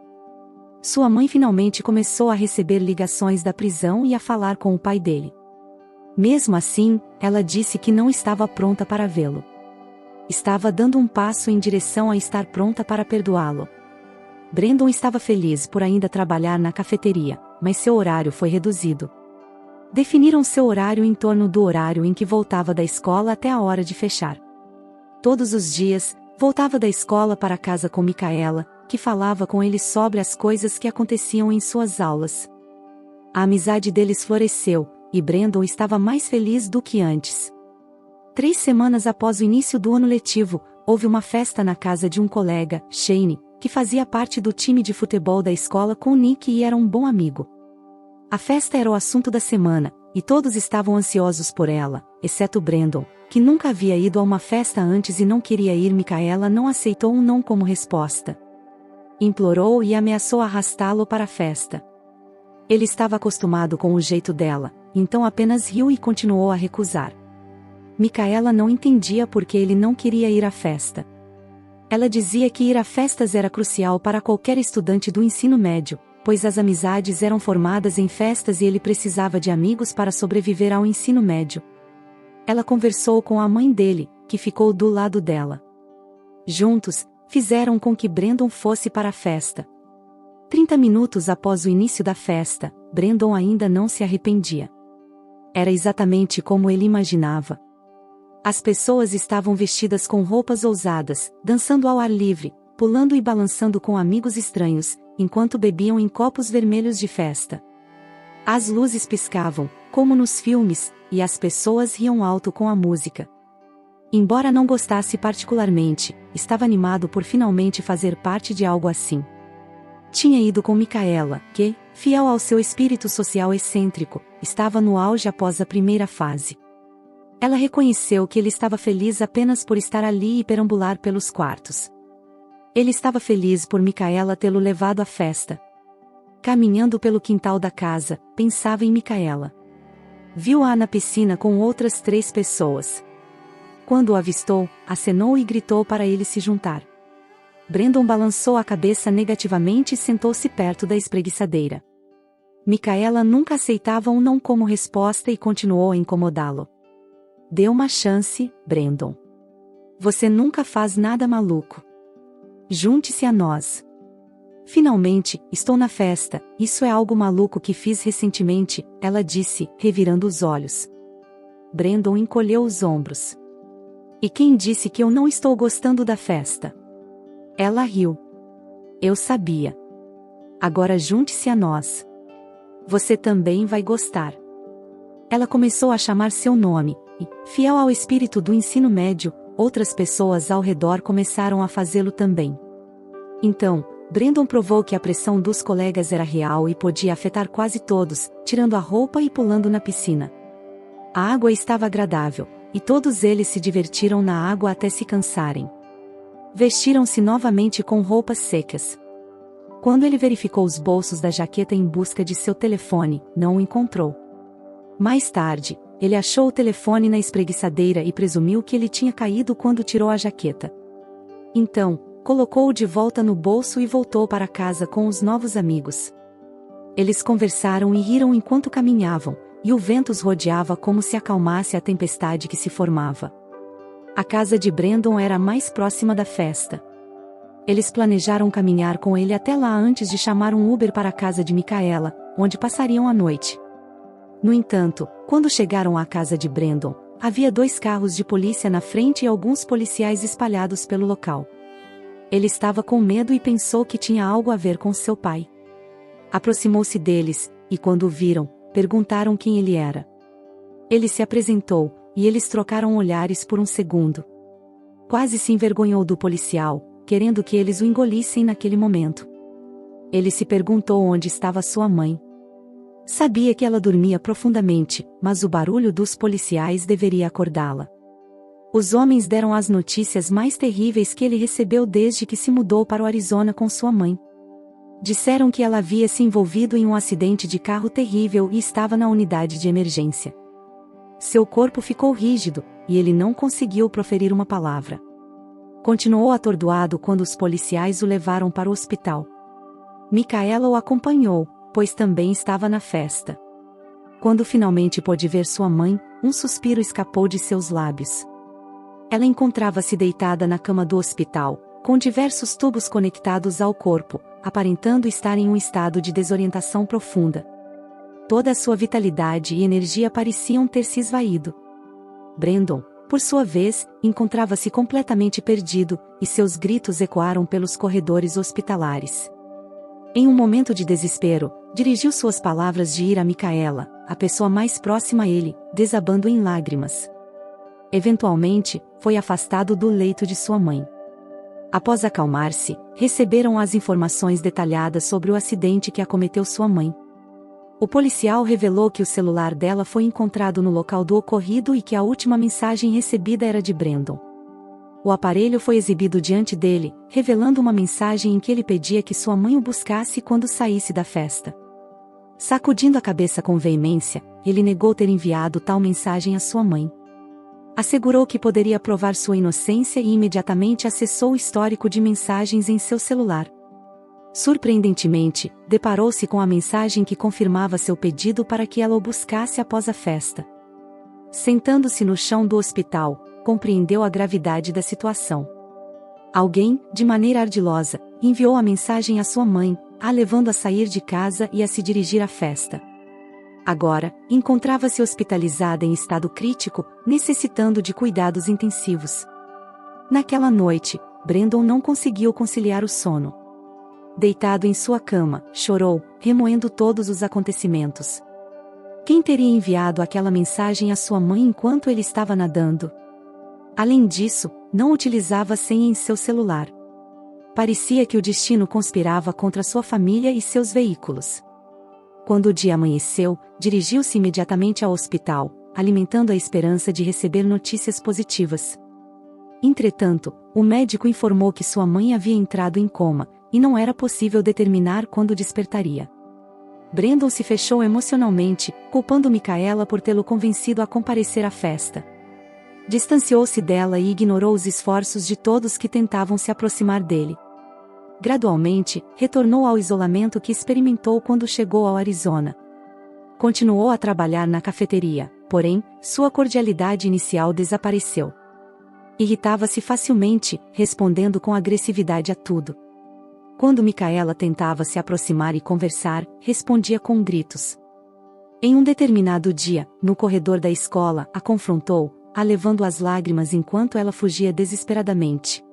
Sua mãe finalmente começou a receber ligações da prisão e a falar com o pai dele. Mesmo assim, ela disse que não estava pronta para vê-lo. Estava dando um passo em direção a estar pronta para perdoá-lo. Brandon estava feliz por ainda trabalhar na cafeteria, mas seu horário foi reduzido. Definiram seu horário em torno do horário em que voltava da escola até a hora de fechar. Todos os dias, voltava da escola para casa com Micaela, que falava com ele sobre as coisas que aconteciam em suas aulas. A amizade deles floresceu, e Brandon estava mais feliz do que antes. 3 semanas após o início do ano letivo, houve uma festa na casa de um colega, Shane, que fazia parte do time de futebol da escola com Nick e era um bom amigo. A festa era o assunto da semana, e todos estavam ansiosos por ela, exceto Brandon, que nunca havia ido a uma festa antes e não queria ir. Micaela não aceitou um não como resposta. Implorou e ameaçou arrastá-lo para a festa. Ele estava acostumado com o jeito dela, então apenas riu e continuou a recusar. Micaela não entendia por que ele não queria ir à festa. Ela dizia que ir a festas era crucial para qualquer estudante do ensino médio, pois as amizades eram formadas em festas e ele precisava de amigos para sobreviver ao ensino médio. Ela conversou com a mãe dele, que ficou do lado dela. Juntos, fizeram com que Brandon fosse para a festa. 30 minutos após o início da festa, Brandon ainda não se arrependia. Era exatamente como ele imaginava. As pessoas estavam vestidas com roupas ousadas, dançando ao ar livre, pulando e balançando com amigos estranhos, enquanto bebiam em copos vermelhos de festa. As luzes piscavam, como nos filmes, e as pessoas riam alto com a música. Embora não gostasse particularmente, estava animado por finalmente fazer parte de algo assim. Tinha ido com Micaela, que, fiel ao seu espírito social excêntrico, estava no auge após a primeira fase. Ela reconheceu que ele estava feliz apenas por estar ali e perambular pelos quartos. Ele estava feliz por Micaela tê-lo levado à festa. Caminhando pelo quintal da casa, pensava em Micaela. Viu-a na piscina com outras 3 pessoas. Quando o avistou, acenou e gritou para ele se juntar. Brandon balançou a cabeça negativamente e sentou-se perto da espreguiçadeira. Micaela nunca aceitava um não como resposta e continuou a incomodá-lo. Dê uma chance, Brandon. Você nunca faz nada maluco. Junte-se a nós. Finalmente, estou na festa, isso é algo maluco que fiz recentemente, ela disse, revirando os olhos. Brandon encolheu os ombros. E quem disse que eu não estou gostando da festa? Ela riu. Eu sabia. Agora junte-se a nós. Você também vai gostar. Ela começou a chamar seu nome, e, fiel ao espírito do ensino médio, outras pessoas ao redor começaram a fazê-lo também. Então, Brandon provou que a pressão dos colegas era real e podia afetar quase todos, tirando a roupa e pulando na piscina. A água estava agradável, e todos eles se divertiram na água até se cansarem. Vestiram-se novamente com roupas secas. Quando ele verificou os bolsos da jaqueta em busca de seu telefone, não o encontrou. Mais tarde, ele achou o telefone na espreguiçadeira e presumiu que ele tinha caído quando tirou a jaqueta. Então, colocou-o de volta no bolso e voltou para casa com os novos amigos. Eles conversaram e riram enquanto caminhavam, e o vento os rodeava como se acalmasse a tempestade que se formava. A casa de Brandon era a mais próxima da festa. Eles planejaram caminhar com ele até lá antes de chamar um Uber para a casa de Micaela, onde passariam a noite. No entanto, quando chegaram à casa de Brandon, havia 2 carros de polícia na frente e alguns policiais espalhados pelo local. Ele estava com medo e pensou que tinha algo a ver com seu pai. Aproximou-se deles, e quando o viram, perguntaram quem ele era. Ele se apresentou, e eles trocaram olhares por um segundo. Quase se envergonhou do policial, querendo que eles o engolissem naquele momento. Ele se perguntou onde estava sua mãe. Sabia que ela dormia profundamente, mas o barulho dos policiais deveria acordá-la. Os homens deram as notícias mais terríveis que ele recebeu desde que se mudou para o Arizona com sua mãe. Disseram que ela havia se envolvido em um acidente de carro terrível e estava na unidade de emergência. Seu corpo ficou rígido, e ele não conseguiu proferir uma palavra. Continuou atordoado quando os policiais o levaram para o hospital. Micaela o acompanhou, pois também estava na festa. Quando finalmente pôde ver sua mãe, um suspiro escapou de seus lábios. Ela encontrava-se deitada na cama do hospital, com diversos tubos conectados ao corpo, aparentando estar em um estado de desorientação profunda. Toda a sua vitalidade e energia pareciam ter se esvaído. Brandon, por sua vez, encontrava-se completamente perdido, e seus gritos ecoaram pelos corredores hospitalares. Em um momento de desespero, dirigiu suas palavras de ira a Micaela, a pessoa mais próxima a ele, desabando em lágrimas. Eventualmente, foi afastado do leito de sua mãe. Após acalmar-se, receberam as informações detalhadas sobre o acidente que acometeu sua mãe. O policial revelou que o celular dela foi encontrado no local do ocorrido e que a última mensagem recebida era de Brandon. O aparelho foi exibido diante dele, revelando uma mensagem em que ele pedia que sua mãe o buscasse quando saísse da festa. Sacudindo a cabeça com veemência, ele negou ter enviado tal mensagem à sua mãe. Assegurou que poderia provar sua inocência e imediatamente acessou o histórico de mensagens em seu celular. Surpreendentemente, deparou-se com a mensagem que confirmava seu pedido para que ela o buscasse após a festa. Sentando-se no chão do hospital, compreendeu a gravidade da situação. Alguém, de maneira ardilosa, enviou a mensagem à sua mãe, a levando a sair de casa e a se dirigir à festa. Agora, encontrava-se hospitalizada em estado crítico, necessitando de cuidados intensivos. Naquela noite, Brandon não conseguiu conciliar o sono. Deitado em sua cama, chorou, remoendo todos os acontecimentos. Quem teria enviado aquela mensagem à sua mãe enquanto ele estava nadando? Além disso, não utilizava senha em seu celular. Parecia que o destino conspirava contra sua família e seus veículos. Quando o dia amanheceu, dirigiu-se imediatamente ao hospital, alimentando a esperança de receber notícias positivas. Entretanto, o médico informou que sua mãe havia entrado em coma, e não era possível determinar quando despertaria. Brandon se fechou emocionalmente, culpando Micaela por tê-lo convencido a comparecer à festa. Distanciou-se dela e ignorou os esforços de todos que tentavam se aproximar dele. Gradualmente, retornou ao isolamento que experimentou quando chegou ao Arizona. Continuou a trabalhar na cafeteria, porém, sua cordialidade inicial desapareceu. Irritava-se facilmente, respondendo com agressividade a tudo. Quando Micaela tentava se aproximar e conversar, respondia com gritos. Em um determinado dia, no corredor da escola, a confrontou, a levando às lágrimas enquanto ela fugia desesperadamente.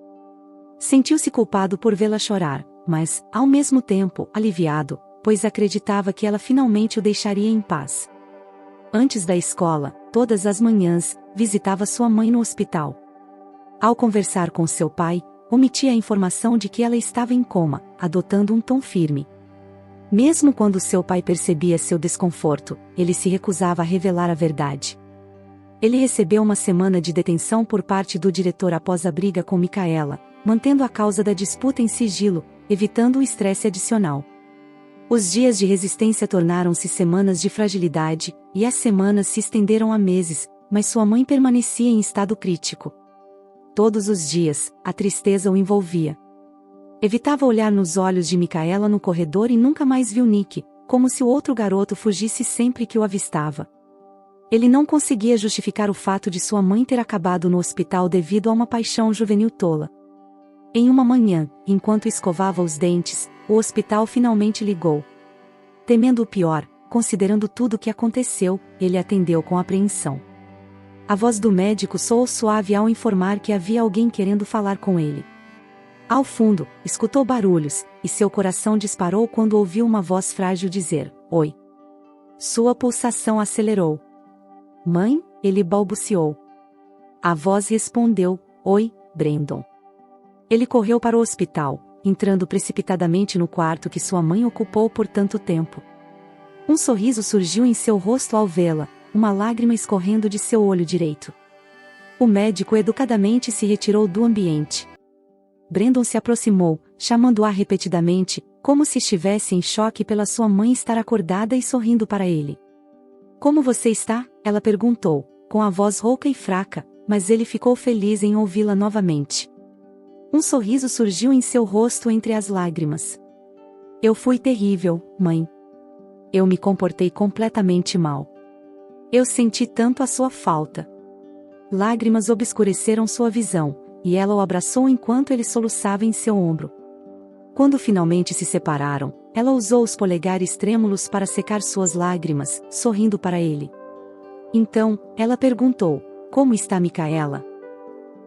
Sentiu-se culpado por vê-la chorar, mas, ao mesmo tempo, aliviado, pois acreditava que ela finalmente o deixaria em paz. Antes da escola, todas as manhãs, visitava sua mãe no hospital. Ao conversar com seu pai, omitia a informação de que ela estava em coma, adotando um tom firme. Mesmo quando seu pai percebia seu desconforto, ele se recusava a revelar a verdade. Ele recebeu uma semana de detenção por parte do diretor após a briga com Micaela, mantendo a causa da disputa em sigilo, evitando o estresse adicional. Os dias de resistência tornaram-se semanas de fragilidade, e as semanas se estenderam a meses, mas sua mãe permanecia em estado crítico. Todos os dias, a tristeza o envolvia. Evitava olhar nos olhos de Micaela no corredor e nunca mais viu Nick, como se o outro garoto fugisse sempre que o avistava. Ele não conseguia justificar o fato de sua mãe ter acabado no hospital devido a uma paixão juvenil tola. Em uma manhã, enquanto escovava os dentes, o hospital finalmente ligou. Temendo o pior, considerando tudo o que aconteceu, ele atendeu com apreensão. A voz do médico soou suave ao informar que havia alguém querendo falar com ele. Ao fundo, escutou barulhos, e seu coração disparou quando ouviu uma voz frágil dizer: "Oi". Sua pulsação acelerou. "Mãe?", ele balbuciou. A voz respondeu: "Oi, Brandon. Ele correu para o hospital, entrando precipitadamente no quarto que sua mãe ocupou por tanto tempo. Um sorriso surgiu em seu rosto ao vê-la, uma lágrima escorrendo de seu olho direito. O médico educadamente se retirou do ambiente. Brandon se aproximou, chamando-a repetidamente, como se estivesse em choque pela sua mãe estar acordada e sorrindo para ele. Como você está? Ela perguntou, com a voz rouca e fraca, mas ele ficou feliz em ouvi-la novamente. Um sorriso surgiu em seu rosto entre as lágrimas. Eu fui terrível, mãe. Eu me comportei completamente mal. Eu senti tanto a sua falta. Lágrimas obscureceram sua visão, e ela o abraçou enquanto ele soluçava em seu ombro. Quando finalmente se separaram, ela usou os polegares trêmulos para secar suas lágrimas, sorrindo para ele. Então, ela perguntou, como está Micaela?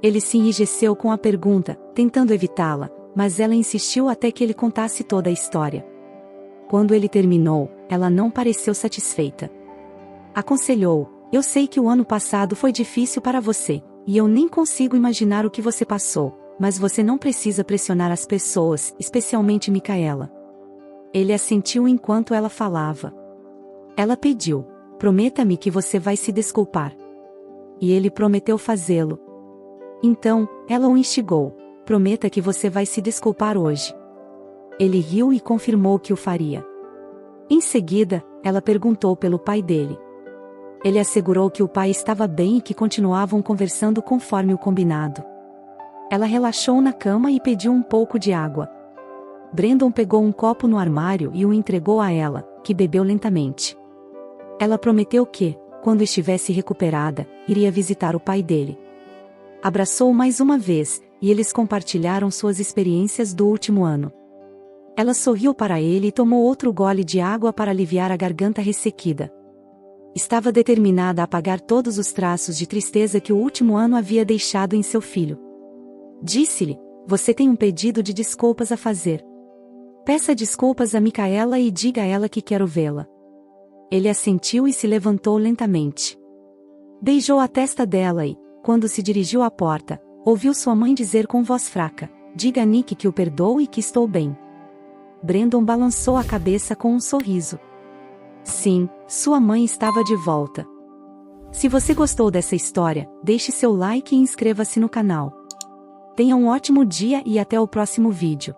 Ele se enrijeceu com a pergunta, tentando evitá-la, mas ela insistiu até que ele contasse toda a história. Quando ele terminou, ela não pareceu satisfeita. Aconselhou, eu sei que o ano passado foi difícil para você, e eu nem consigo imaginar o que você passou, mas você não precisa pressionar as pessoas, especialmente Micaela. Ele assentiu enquanto ela falava. Ela pediu, prometa-me que você vai se desculpar. E ele prometeu fazê-lo. Então, ela o instigou, prometa que você vai se desculpar hoje. Ele riu e confirmou que o faria. Em seguida, ela perguntou pelo pai dele. Ele assegurou que o pai estava bem e que continuavam conversando conforme o combinado. Ela relaxou na cama e pediu um pouco de água. Brandon pegou um copo no armário e o entregou a ela, que bebeu lentamente. Ela prometeu que, quando estivesse recuperada, iria visitar o pai dele. Abraçou-o mais uma vez, e eles compartilharam suas experiências do último ano. Ela sorriu para ele e tomou outro gole de água para aliviar a garganta ressequida. Estava determinada a apagar todos os traços de tristeza que o último ano havia deixado em seu filho. Disse-lhe, você tem um pedido de desculpas a fazer. Peça desculpas a Micaela e diga a ela que quero vê-la. Ele assentiu e se levantou lentamente. Beijou a testa dela e, quando se dirigiu à porta, ouviu sua mãe dizer com voz fraca, diga a Nick que o perdoo e que estou bem. Brandon balançou a cabeça com um sorriso. Sim, sua mãe estava de volta. Se você gostou dessa história, deixe seu like e inscreva-se no canal. Tenha um ótimo dia e até o próximo vídeo.